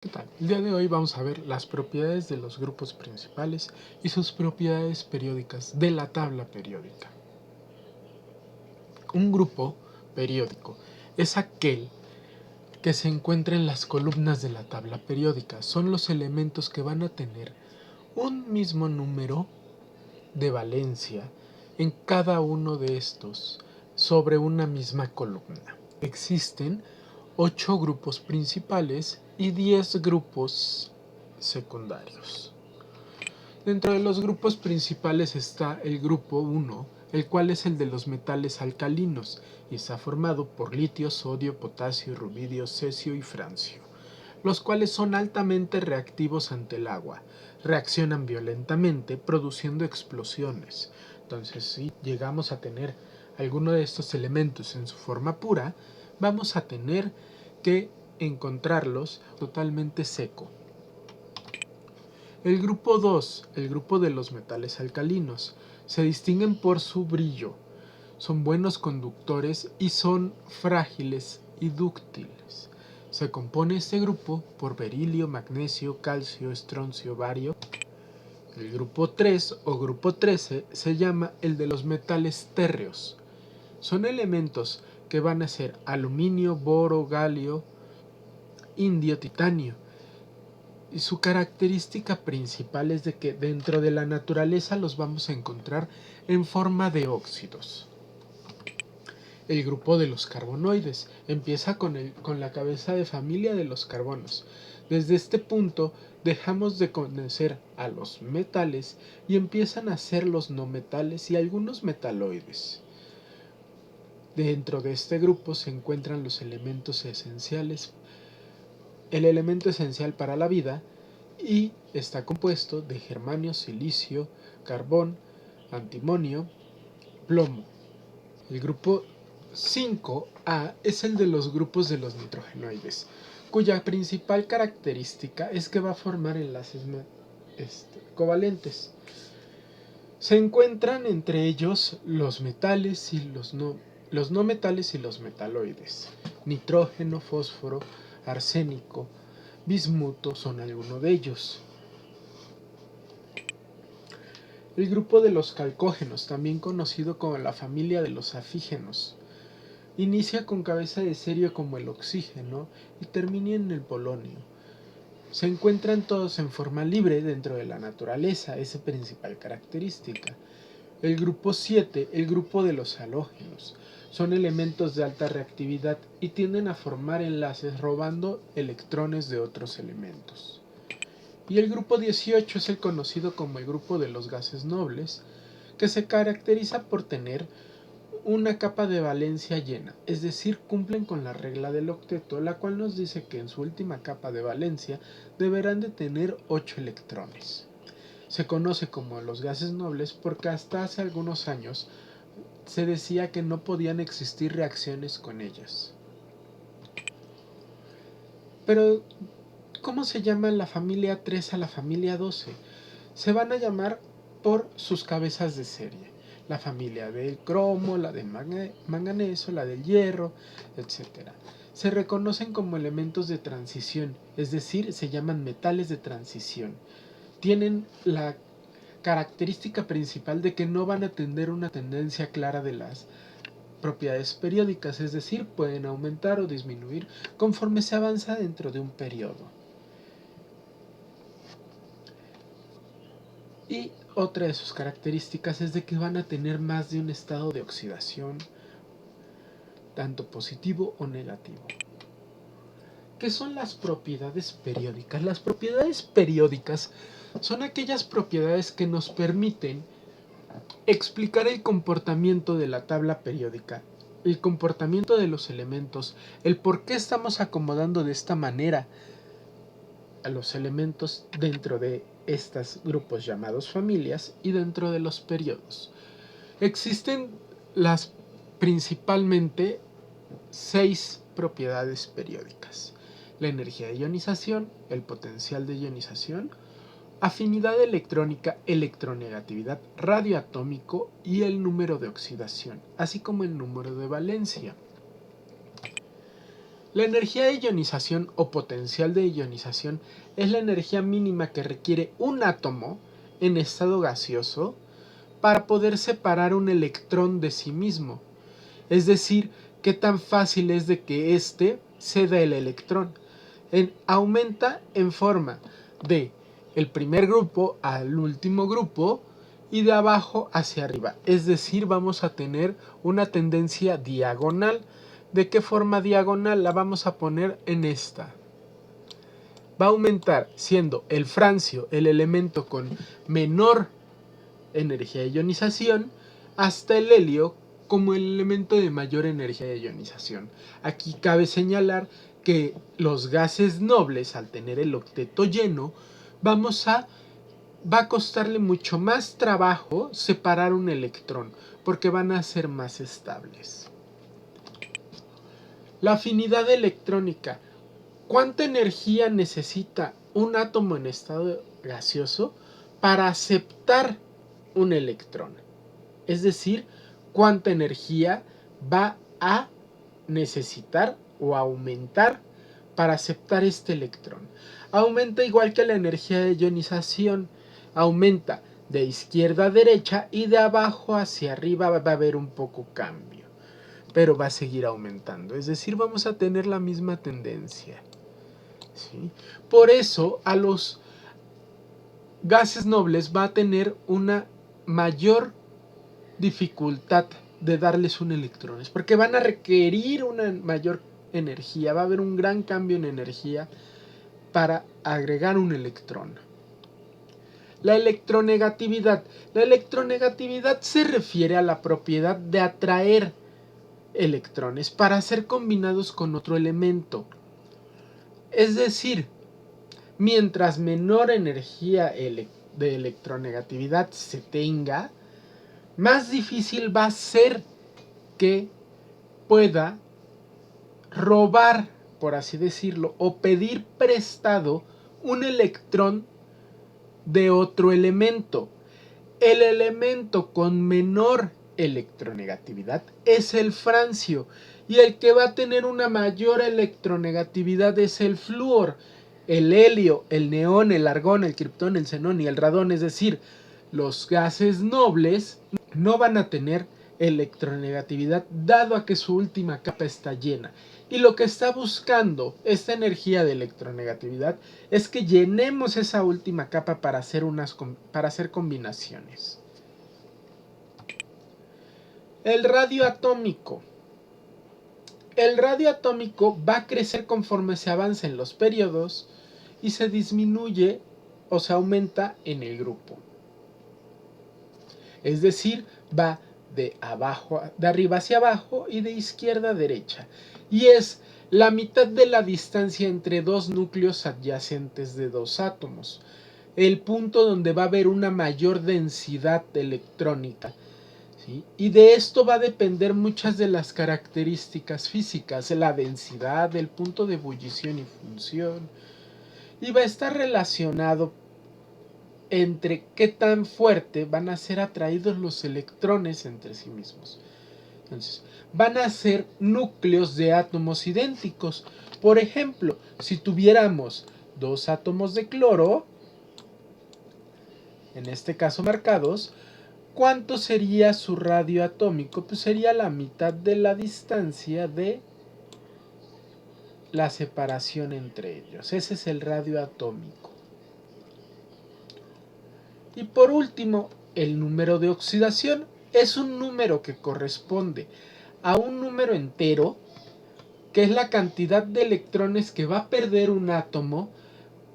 ¿Qué tal? El día de hoy vamos a ver las propiedades de los grupos principales y sus propiedades periódicas de la tabla periódica. Un grupo periódico es aquel que se encuentra en las columnas de la tabla periódica. Son los elementos que van a tener un mismo número de valencia en cada uno de estos sobre una misma columna. Existen 8 grupos principales y 10 grupos secundarios. Dentro de los grupos principales está el grupo 1, el cual es el de los metales alcalinos y está formado por litio, sodio, potasio, rubidio, cesio y francio, los cuales son altamente reactivos ante el agua, reaccionan violentamente produciendo explosiones. Entonces, si llegamos a tener alguno de estos elementos en su forma pura, vamos a tener que encontrarlos totalmente seco. El grupo 2, el grupo de los metales alcalinos, se distinguen por su brillo, son buenos conductores y son frágiles y dúctiles. Se compone este grupo por berilio, magnesio, calcio, estroncio, bario. El grupo 3 o grupo 13 se llama el de los metales térreos. Son elementos que van a ser aluminio, boro, galio, indio, titanio. Y su característica principal es de que dentro de la naturaleza los vamos a encontrar en forma de óxidos. El grupo de los carbonoides empieza con la cabeza de familia de los carbonos. Desde este punto dejamos de conocer a los metales y empiezan a ser los no metales y algunos metaloides. Dentro de este grupo se encuentran los elementos esenciales. El elemento esencial para la vida y está compuesto de germanio, silicio, carbón, antimonio, plomo. El grupo 5A es el de los grupos de los nitrogenoides, cuya principal característica es que va a formar enlaces covalentes. Se encuentran entre ellos los metales y los no metales y los metaloides. Nitrógeno, fósforo, arsénico, bismuto son algunos de ellos. El grupo de los calcógenos, también conocido como la familia de los afígenos, inicia con cabeza de serie como el oxígeno y termina en el polonio. Se encuentran todos en forma libre dentro de la naturaleza, esa principal característica. El grupo 7, el grupo de los halógenos, son elementos de alta reactividad y tienden a formar enlaces robando electrones de otros elementos. Y el grupo 18 es el conocido como el grupo de los gases nobles, que se caracteriza por tener una capa de valencia llena, es decir, cumplen con la regla del octeto, la cual nos dice que en su última capa de valencia deberán de tener 8 electrones. Se conoce como los gases nobles porque hasta hace algunos años se decía que no podían existir reacciones con ellas. Pero, ¿cómo se llama la familia 3 a la familia 12? Se van a llamar por sus cabezas de serie. La familia del cromo, la del manganeso, la del hierro, etc. Se reconocen como elementos de transición, es decir, se llaman metales de transición. Tienen la característica principal de que no van a tener una tendencia clara de las propiedades periódicas, es decir, pueden aumentar o disminuir conforme se avanza dentro de un periodo. Y otra de sus características es de que van a tener más de un estado de oxidación, tanto positivo o negativo. ¿Qué son las propiedades periódicas? Las propiedades periódicas son aquellas propiedades que nos permiten explicar el comportamiento de la tabla periódica, el comportamiento de los elementos, el por qué estamos acomodando de esta manera a los elementos dentro de estos grupos llamados familias y dentro de los periodos. Existen principalmente 6 propiedades periódicas: la energía de ionización, el potencial de ionización, afinidad electrónica, electronegatividad, radio atómico y el número de oxidación, así como el número de valencia. La energía de ionización o potencial de ionización es la energía mínima que requiere un átomo en estado gaseoso para poder separar un electrón de sí mismo. Es decir, qué tan fácil es de que éste ceda el electrón. Aumenta en forma de el primer grupo al último grupo y de abajo hacia arriba. Es decir, vamos a tener una tendencia diagonal. ¿De qué forma diagonal? La vamos a poner en esta. Va a aumentar siendo el francio el elemento con menor energía de ionización hasta el helio como el elemento de mayor energía de ionización. Aquí cabe señalar que los gases nobles, al tener el octeto lleno, va a costarle mucho más trabajo separar un electrón, porque van a ser más estables. La afinidad electrónica. ¿Cuánta energía necesita un átomo en estado gaseoso para aceptar un electrón? Es decir, cuánta energía va a necesitar o aumentar para aceptar este electrón. Aumenta igual que la energía de ionización. Aumenta de izquierda a derecha y de abajo hacia arriba va a haber un poco cambio. Pero va a seguir aumentando. Es decir, vamos a tener la misma tendencia. ¿Sí? Por eso a los gases nobles va a tener una mayor dificultad de darles un electrón, porque van a requerir una mayor energía, va a haber un gran cambio en energía para agregar un electrón. La electronegatividad. La electronegatividad se refiere a la propiedad de atraer electrones para ser combinados con otro elemento. Es decir, mientras menor energía de electronegatividad se tenga, más difícil va a ser que pueda robar, por así decirlo, o pedir prestado un electrón de otro elemento. El elemento con menor electronegatividad es el francio, y el que va a tener una mayor electronegatividad es el flúor, el helio, el neón, el argón, el kriptón, el xenón y el radón. Es decir, los gases nobles no van a tener electronegatividad dado a que su última capa está llena. Y lo que está buscando esta energía de electronegatividad es que llenemos esa última capa para hacer combinaciones. El radio atómico. El radio atómico va a crecer conforme se avanza en los periodos y se disminuye o se aumenta en el grupo. Es decir, va de arriba hacia abajo y de izquierda a derecha. Y es la mitad de la distancia entre dos núcleos adyacentes de dos átomos. El punto donde va a haber una mayor densidad electrónica. ¿Sí? Y de esto va a depender muchas de las características físicas, la densidad, el punto de ebullición y función. Y va a estar relacionado entre qué tan fuerte van a ser atraídos los electrones entre sí mismos. Entonces, van a ser núcleos de átomos idénticos. Por ejemplo, si tuviéramos dos átomos de cloro, en este caso marcados, ¿cuánto sería su radio atómico? Pues sería la mitad de la distancia de la separación entre ellos. Ese es el radio atómico. Y por último, el número de oxidación es un número que corresponde a un número entero, que es la cantidad de electrones que va a perder un átomo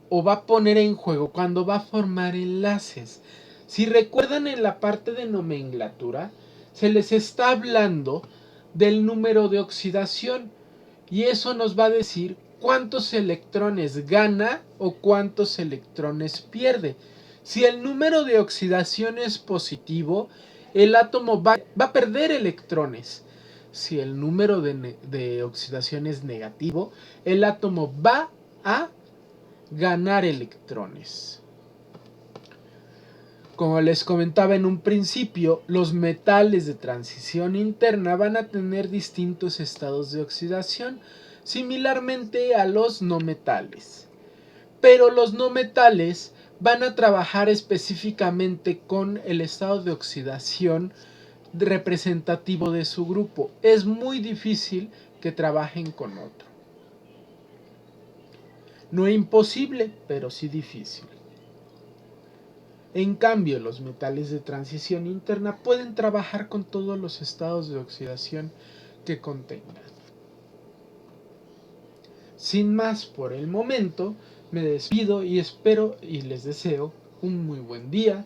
o va a poner en juego cuando va a formar enlaces. Si recuerdan, en la parte de nomenclatura se les está hablando del número de oxidación, y eso nos va a decir cuántos electrones gana o cuántos electrones pierde. Si el número de oxidación es positivo, el átomo va a perder electrones. Si el número de oxidación es negativo, el átomo va a ganar electrones. Como les comentaba en un principio, los metales de transición interna van a tener distintos estados de oxidación. similarmente a los no metales. Pero los no metales van a trabajar específicamente con el estado de oxidación representativo de su grupo. Es muy difícil que trabajen con otro. No imposible, pero sí difícil. En cambio, los metales de transición interna pueden trabajar con todos los estados de oxidación que contengan. Sin más por el momento, me despido y espero y les deseo un muy buen día.